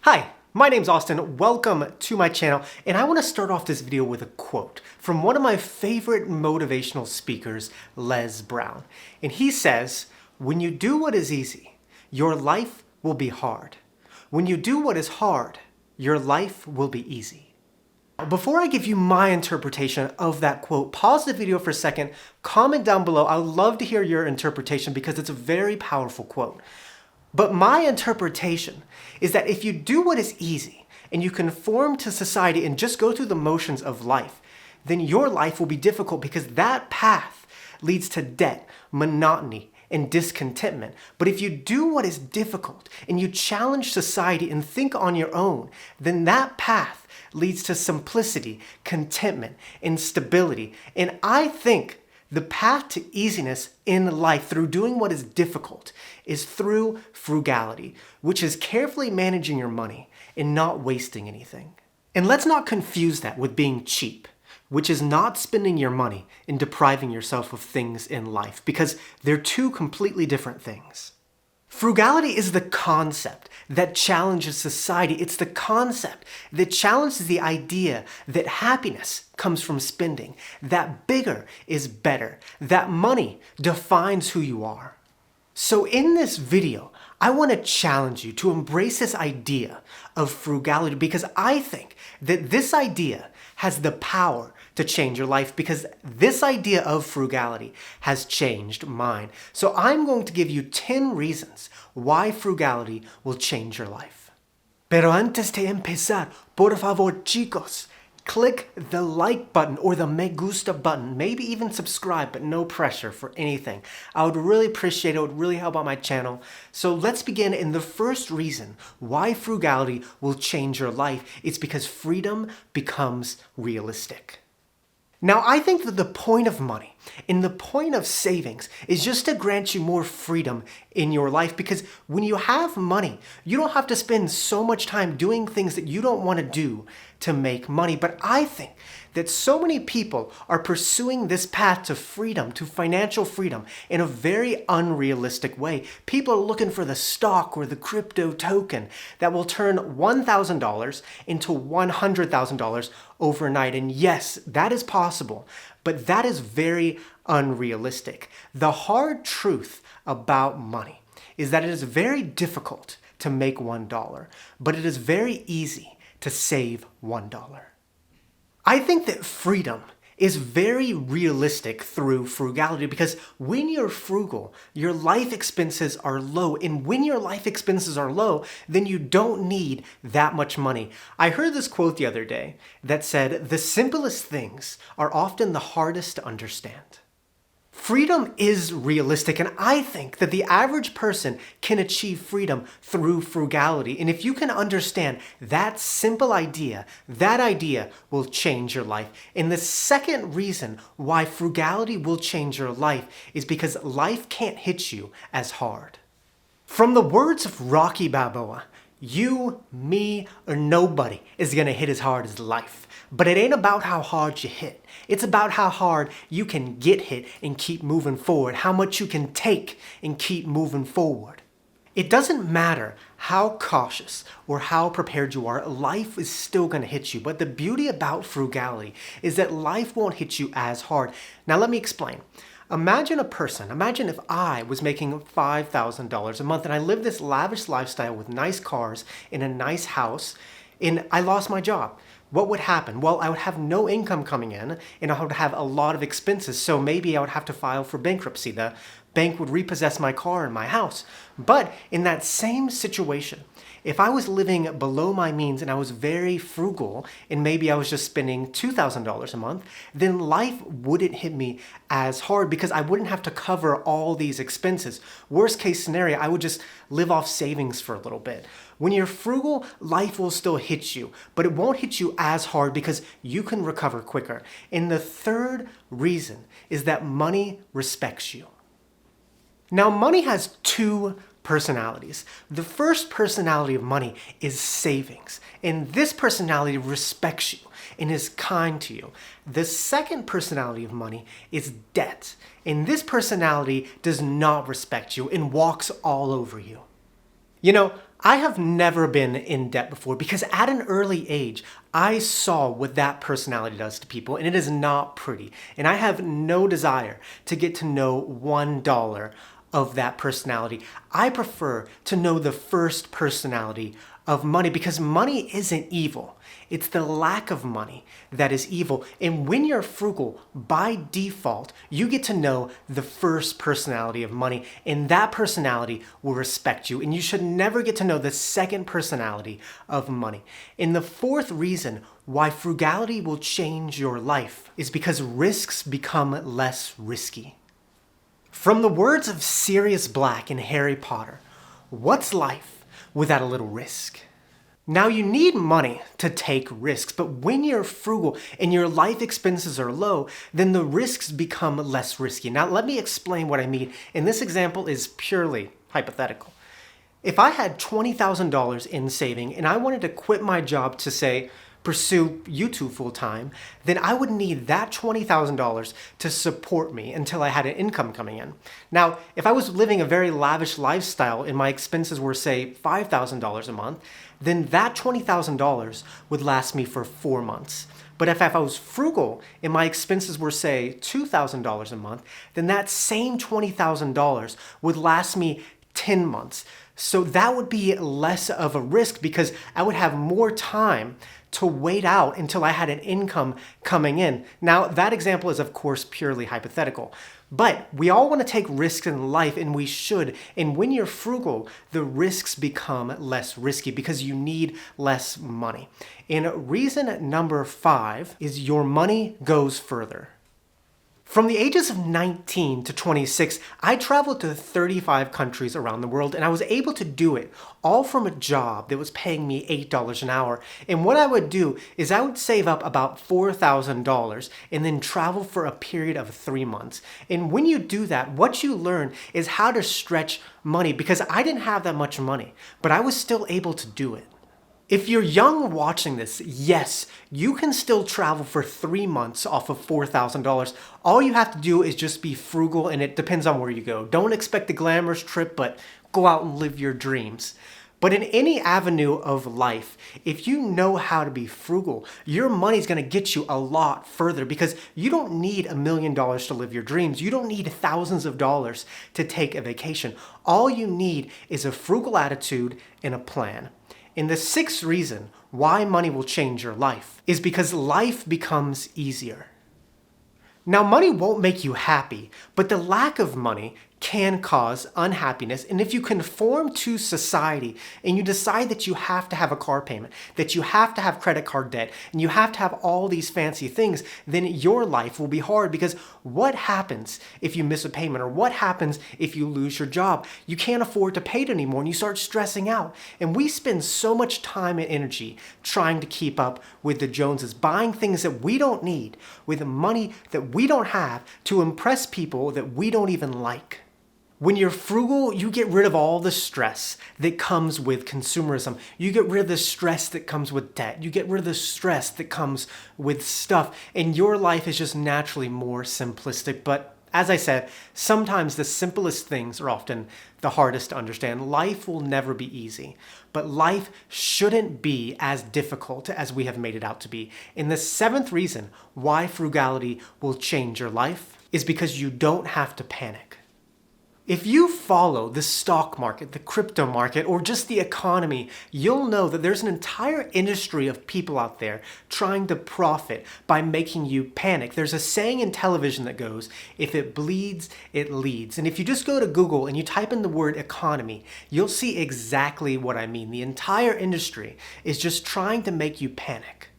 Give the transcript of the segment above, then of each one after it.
Hi, my name's Austin. Welcome to my channel, and I want to start off this video with a quote from one of my favorite motivational speakers, Les Brown. And he says, "When you do what is easy, your life will be hard. When you do what is hard, your life will be easy." Before I give you my interpretation of that quote, pause the video for a second, comment down below. I would love to hear your interpretation because it's a very powerful quote. But my interpretation is that if you do what is easy and you conform to society and just go through the motions of life, then your life will be difficult because that path leads to debt, monotony, and discontentment. But if you do what is difficult and you challenge society and think on your own, then that path leads to simplicity, contentment, and stability. And I think the path to easiness in life through doing what is difficult is through frugality, which is carefully managing your money and not wasting anything. And let's not confuse that with being cheap, which is not spending your money and depriving yourself of things in life, because they're two completely different things. Frugality is the concept that challenges society. It's the concept that challenges the idea that happiness comes from spending, that bigger is better, that money defines who you are. So in this video, I want to challenge you to embrace this idea of frugality because I think that this idea has the power to change your life because this idea of frugality has changed mine. So I'm going to give you 10 reasons why frugality will change your life. Pero antes de empezar, por favor, chicos, click the like button or the me gusta button, maybe even subscribe, but no pressure for anything. I would really appreciate it. It would really help out my channel. So let's begin. And the first reason why frugality will change your life is because freedom becomes realistic. Now, I think that the point of money and the point of savings is just to grant you more freedom in your life because when you have money, you don't have to spend so much time doing things that you don't want to do to make money. But I think that so many people are pursuing this path to freedom, to financial freedom, in a very unrealistic way. People are looking for the stock or the crypto token that will turn $1,000 into $100,000 overnight. And yes, that is possible, but that is very unrealistic. The hard truth about money is that it is very difficult to make $1, but it is very easy to save $1. I think that freedom is very realistic through frugality because when you're frugal, your life expenses are low. And when your life expenses are low, then you don't need that much money. I heard this quote the other day that said, "The simplest things are often the hardest to understand." Freedom is realistic, and I think that the average person can achieve freedom through frugality. And if you can understand that simple idea, that idea will change your life. And the second reason why frugality will change your life is because life can't hit you as hard. From the words of Rocky Balboa, you, me, or nobody is going to hit as hard as life. But it ain't about how hard you hit. It's about how hard you can get hit and keep moving forward, how much you can take and keep moving forward. It doesn't matter how cautious or how prepared you are, life is still going to hit you. But the beauty about frugality is that life won't hit you as hard. Now let me explain. Imagine if I was making $5,000 a month and I lived this lavish lifestyle with nice cars in a nice house and I lost my job. What would happen? Well, I would have no income coming in and I would have a lot of expenses. So maybe I would have to file for bankruptcy. The bank would repossess my car and my house. But in that same situation, if I was living below my means and I was very frugal and maybe I was just spending $2,000 a month, then life wouldn't hit me as hard because I wouldn't have to cover all these expenses. Worst case scenario, I would just live off savings for a little bit. When you're frugal, life will still hit you, but it won't hit you as hard because you can recover quicker. And the third reason is that money respects you. Now, money has two personalities. The first personality of money is savings, and this personality respects you and is kind to you. The second personality of money is debt, and this personality does not respect you and walks all over you. You know, I have never been in debt before because at an early age, I saw what that personality does to people, and it is not pretty. And I have no desire to get to know $1 of that personality. I prefer to know the first personality of money because money isn't evil. It's the lack of money that is evil. And when you're frugal, by default, you get to know the first personality of money, and that personality will respect you. And you should never get to know the second personality of money. And the fourth reason why frugality will change your life is because risks become less risky. From the words of Sirius Black in Harry Potter, what's life without a little risk? Now you need money to take risks, but when you're frugal and your life expenses are low, then the risks become less risky. Now let me explain what I mean, and this example is purely hypothetical. If I had $20,000 in saving and I wanted to quit my job to say, pursue YouTube full time, then I would need that $20,000 to support me until I had an income coming in. Now, if I was living a very lavish lifestyle and my expenses were, say, $5,000 a month, then that $20,000 would last me for 4 months. But if I was frugal and my expenses were, say, $2,000 a month, then that same $20,000 would last me 10 months. So that would be less of a risk because I would have more time to wait out until I had an income coming in. Now, that example is, of course, purely hypothetical. But we all want to take risks in life, and we should. And when you're frugal, the risks become less risky because you need less money. And reason number 5 is your money goes further. From the ages of 19 to 26, I traveled to 35 countries around the world, and I was able to do it all from a job that was paying me $8 an hour. And what I would do is I would save up about $4,000 and then travel for a period of 3 months. And when you do that, what you learn is how to stretch money because I didn't have that much money, but I was still able to do it. If you're young watching this, yes, you can still travel for 3 months off of $4,000. All you have to do is just be frugal, and it depends on where you go. Don't expect a glamorous trip, but go out and live your dreams. But in any avenue of life, if you know how to be frugal, your money's gonna get you a lot further because you don't need $1 million to live your dreams. You don't need thousands of dollars to take a vacation. All you need is a frugal attitude and a plan. And the 6th reason why money will change your life is because life becomes easier. Now, money won't make you happy, but the lack of money can cause unhappiness. And if you conform to society and you decide that you have to have a car payment, that you have to have credit card debt, and you have to have all these fancy things, then your life will be hard because what happens if you miss a payment, or what happens if you lose your job? You can't afford to pay it anymore and you start stressing out. And we spend so much time and energy trying to keep up with the Joneses, buying things that we don't need with money that we don't have to impress people that we don't even like. When you're frugal, you get rid of all the stress that comes with consumerism. You get rid of the stress that comes with debt. You get rid of the stress that comes with stuff. And your life is just naturally more simplistic. But as I said, sometimes the simplest things are often the hardest to understand. Life will never be easy, but life shouldn't be as difficult as we have made it out to be. And the 7th reason why frugality will change your life is because you don't have to panic. If you follow the stock market, the crypto market, or just the economy, you'll know that there's an entire industry of people out there trying to profit by making you panic. There's a saying in television that goes, if it bleeds, it leads. And if you just go to Google and you type in the word economy, you'll see exactly what I mean. The entire industry is just trying to make you panic.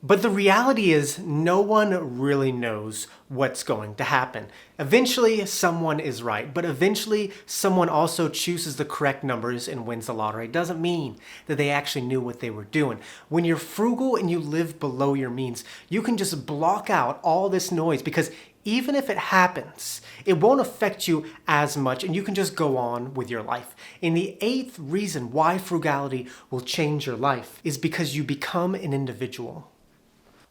But the reality is no one really knows what's going to happen. Eventually, someone is right, but eventually someone also chooses the correct numbers and wins the lottery. It doesn't mean that they actually knew what they were doing. When you're frugal and you live below your means, you can just block out all this noise because even if it happens, it won't affect you as much and you can just go on with your life. And the 8th reason why frugality will change your life is because you become an individual.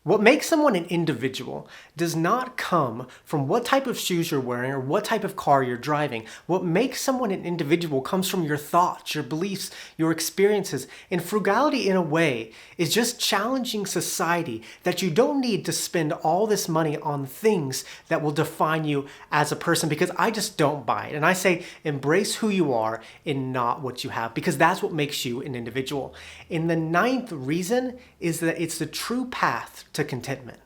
What makes someone an individual does not come from what type of shoes you're wearing or what type of car you're driving. What makes someone an individual comes from your thoughts, your beliefs, your experiences. And frugality, in a way, is just challenging society that you don't need to spend all this money on things that will define you as a person, because I just don't buy it. And I say embrace who you are and not what you have, because that's what makes you an individual. And the ninth reason is that it's the true path to contentment.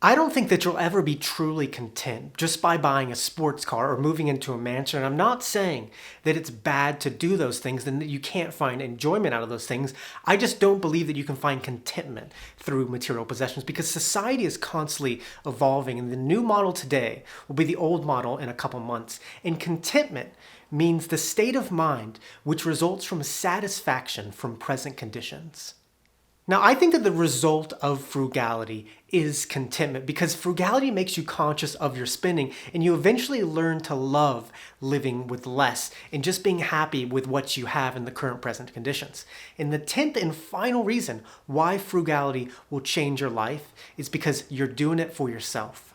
I don't think that you'll ever be truly content just by buying a sports car or moving into a mansion. And I'm not saying that it's bad to do those things and that you can't find enjoyment out of those things. I just don't believe that you can find contentment through material possessions, because society is constantly evolving, and the new model today will be the old model in a couple months. And contentment means the state of mind which results from satisfaction from present conditions. Now, I think that the result of frugality is contentment, because frugality makes you conscious of your spending, and you eventually learn to love living with less and just being happy with what you have in the current present conditions. And the 10th and final reason why frugality will change your life is because you're doing it for yourself.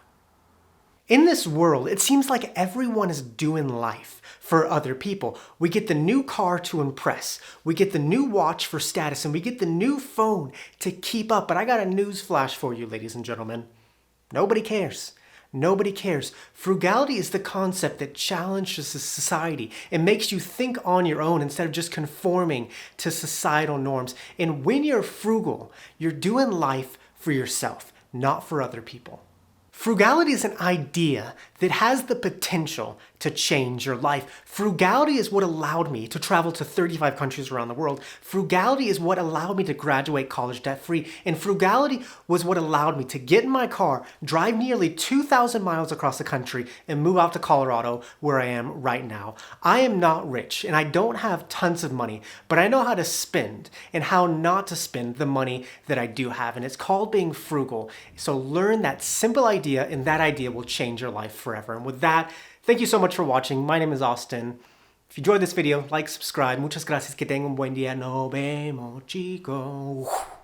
In this world, it seems like everyone is doing life for other people. We get the new car to impress, we get the new watch for status, and we get the new phone to keep up. But I got a news flash for you, ladies and gentlemen. Nobody cares. Nobody cares. Frugality is the concept that challenges society and makes you think on your own instead of just conforming to societal norms. And when you're frugal, you're doing life for yourself, not for other people. Frugality is an idea that has the potential to change your life. Frugality is what allowed me to travel to 35 countries around the world. Frugality is what allowed me to graduate college debt-free. And frugality was what allowed me to get in my car, drive nearly 2,000 miles across the country, and move out to Colorado, where I am right now. I am not rich, and I don't have tons of money, but I know how to spend and how not to spend the money that I do have. And it's called being frugal. So learn that simple idea, and that idea will change your life forever. And with that, thank you so much for watching. My name is Austin. If you enjoyed this video, like, subscribe. Muchas gracias. Que tengan un buen día. Nos vemos, chicos.